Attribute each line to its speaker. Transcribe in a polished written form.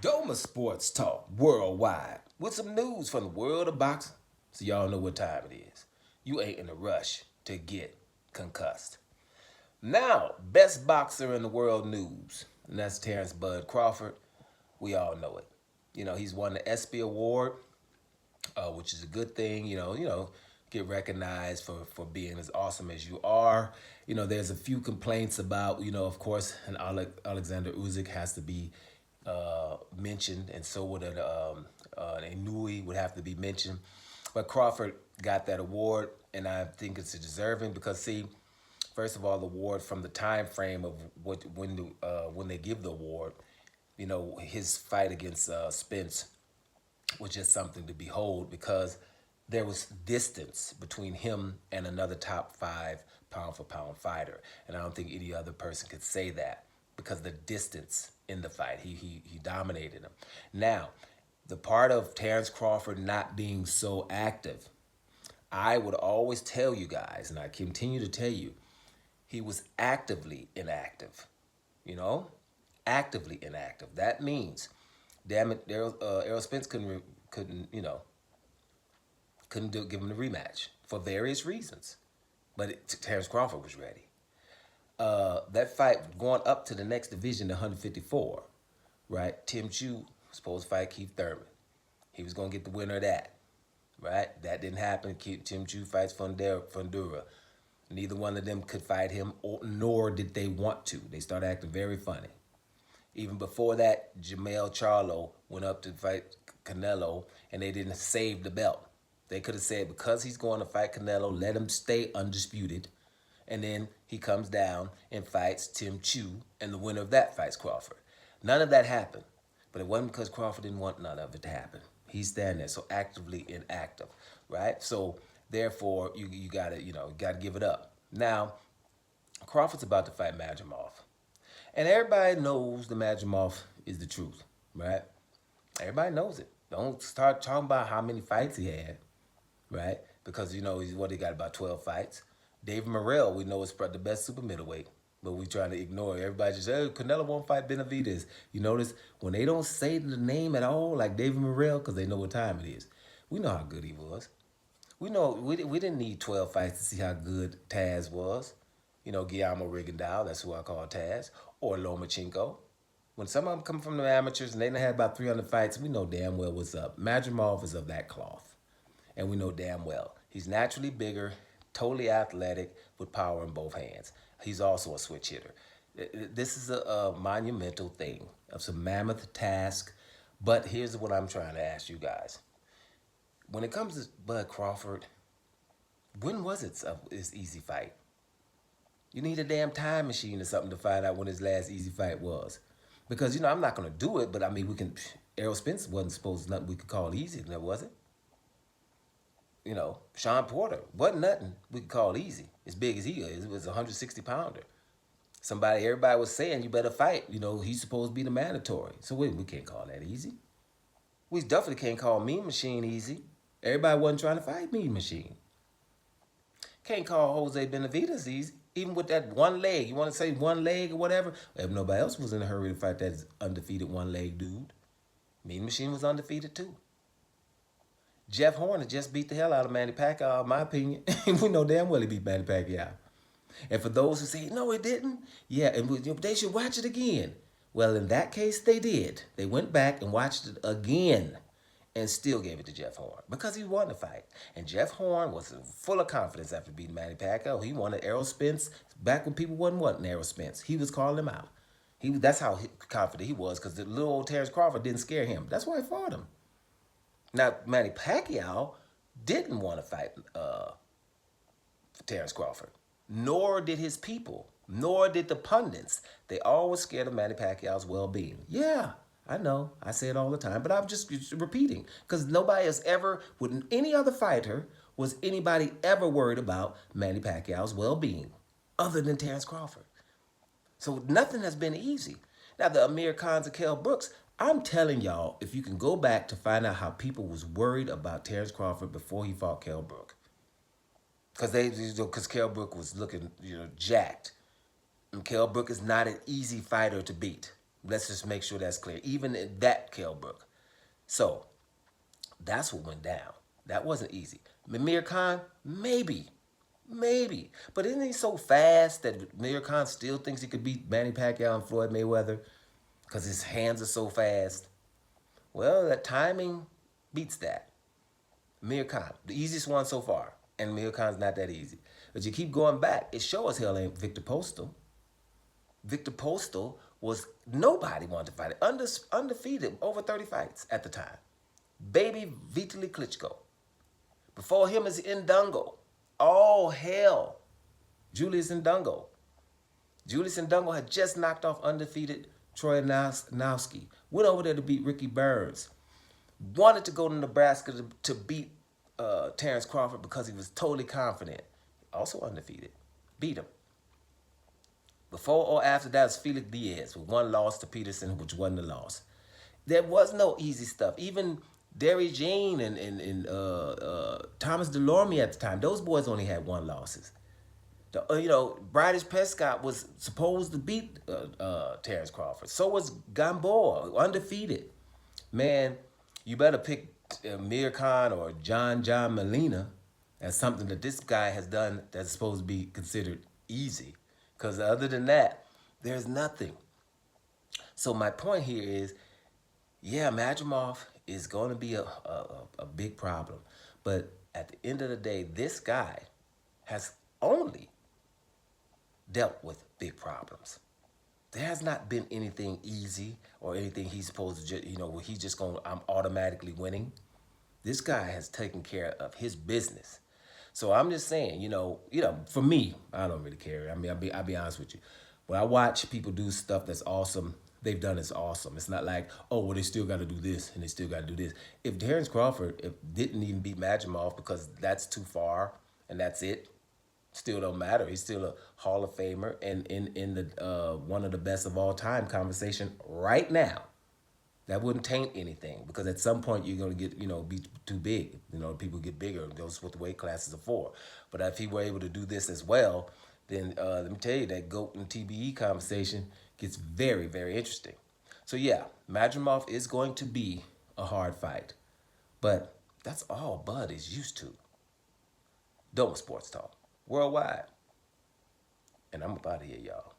Speaker 1: Doma Sports Talk worldwide with some news from the world of boxing so y'all know what time it is. You ain't in a rush to get concussed. Now, best boxer in the world news, and that's Terence Bud Crawford. We all know it. He's won the ESPY Award, which is a good thing. Get recognized for being as awesome as you are. There's a few complaints about, of course, an Alexander Usyk has to be mentioned, and so would an Inui would have to be mentioned. But Crawford got that award, and I think it's deserving because, see, first of all, the award from the time frame of when they give the award, his fight against Spence was just something to behold because there was distance between him and another top five pound for pound fighter. And I don't think any other person could say that because the distance in the fight. He dominated him. Now, the part of Terence Crawford not being so active, I would always tell you guys, and I continue to tell you, he was actively inactive. You know, actively inactive. That means, damn it, Errol Spence couldn't give him the rematch for various reasons. But Terence Crawford was ready. That fight going up to the next division, the 154, right? Tim Chu was supposed to fight Keith Thurman. He was going to get the winner of that, right? That didn't happen. Tim Chu fights Fundura. Neither one of them could fight him, nor did they want to. They started acting very funny. Even before that, Jamel Charlo went up to fight Canelo, and they didn't save the belt. They could have said, because he's going to fight Canelo, let him stay undisputed. And then he comes down and fights Tim Chu, and the winner of that fights Crawford. None of that happened. But it wasn't because Crawford didn't want none of it to happen. He's standing there, so actively inactive, right? So therefore, you gotta give it up. Now, Crawford's about to fight Madrimov. And everybody knows the Madrimov is the truth, right? Everybody knows it. Don't start talking about how many fights he had, right? Because, he got about 12 fights. David Morrell, we know, is the best super middleweight, but we trying to ignore it. Everybody just, Canelo won't fight Benavidez. You notice when they don't say the name at all, like David Morrell, because they know what time it is. We know how good he was. We know we didn't need 12 fights to see how good Taz was. Guillermo Rigondeaux, that's who I call Taz, or Lomachenko. When some of them come from the amateurs and they done had about 300 fights, we know damn well what's up. Madrimov is of that cloth. And we know damn well. He's naturally bigger, totally athletic, with power in both hands. He's also a switch hitter. This is a monumental thing. It's a mammoth task. But here's what I'm trying to ask you guys. When it comes to Bud Crawford, when was his easy fight? You need a damn time machine or something to find out when his last easy fight was. Because, I'm not going to do it, but I mean, we can. Errol Spence wasn't supposed to nothing we could call easy, was it? Sean Porter wasn't nothing we could call easy. As big as he is, it was a 160 pounder. Everybody was saying, you better fight. He's supposed to be the mandatory. So we can't call that easy. We definitely can't call Mean Machine easy. Everybody wasn't trying to fight Mean Machine. Can't call Jose Benavidez easy. Even with that one leg. You want to say one leg or whatever? If nobody else was in a hurry to fight that undefeated one leg dude. Mean Machine was undefeated too. Jeff Horner just beat the hell out of Manny Pacquiao, in my opinion. We know damn well he beat Manny Pacquiao. And for those who say, no, it didn't, yeah, and they should watch it again. Well, in that case, they did. They went back and watched it again and still gave it to Jeff Horn because he won the fight. And Jeff Horn was full of confidence after beating Manny Pacquiao. He wanted Errol Spence back when people wasn't wanting Errol Spence. He was calling him out. That's how confident he was because the little old Terence Crawford didn't scare him. That's why he fought him. Now, Manny Pacquiao didn't want to fight Terence Crawford, nor did his people, nor did the pundits. They all were scared of Manny Pacquiao's well-being. Yeah, I know. I say it all the time, but I'm just repeating because nobody has ever, with any other fighter, was anybody ever worried about Manny Pacquiao's well-being other than Terence Crawford. So nothing has been easy. Now, the Amir Khans and Kell Brooks, I'm telling y'all, if you can go back to find out how people was worried about Terence Crawford before he fought Kell Brook. Because Kell Brook was looking, jacked. And Kell Brook is not an easy fighter to beat. Let's just make sure that's clear. Even in that Kell Brook. So that's what went down. That wasn't easy. Amir Khan, maybe. Maybe. But isn't he so fast that Amir Khan still thinks he could beat Manny Pacquiao and Floyd Mayweather? Because his hands are so fast. Well, that timing beats that. Amir Khan, the easiest one so far. And Amir Khan's not that easy. But you keep going back, it sure as hell ain't Victor Postal. Victor Postal was, nobody wanted to fight it. Undefeated, over 30 fights at the time. Baby Vitaly Klitschko. Before him is Ndungo. Oh, hell. Julius Ndungo. Julius Ndungo had just knocked off undefeated Troy Nowski. Went over there to beat Ricky Burns. Wanted to go to Nebraska to beat Terence Crawford because he was totally confident. Also undefeated. Beat him. Before or after that was Felix Diaz with one loss to Peterson, which wasn't a loss. There was no easy stuff. Even Derry Jean and Thomas Delorme at the time, those boys only had one losses. Bradish Prescott was supposed to beat Terence Crawford. So was Gamboa, undefeated. Man, you better pick Amir Khan or John Molina as something that this guy has done that's supposed to be considered easy. Because other than that, there's nothing. So my point here is, yeah, Madrimov is going to be a big problem. But at the end of the day, this guy has only dealt with big problems. There has not been anything easy or anything he's supposed to, where he's just going, I'm automatically winning. This guy has taken care of his business. So I'm just saying, for me, I don't really care. I mean, I'll be honest with you. When I watch people do stuff that's awesome, they've done it's awesome. It's not like, oh, well, they still got to do this and they still got to do this. If Terence Crawford didn't even beat Madrimov because that's too far and that's it, still don't matter. He's still a Hall of Famer and in the one of the best of all time conversation right now. That wouldn't taint anything because at some point you're going to get, be too big. People get bigger. It goes what the weight classes are for. But if he were able to do this as well, then let me tell you, that GOAT and TBE conversation gets very, very interesting. So yeah, Madrimov is going to be a hard fight. But that's all Bud is used to. Dome Sports Talk. Worldwide. And I'm up out of here, y'all.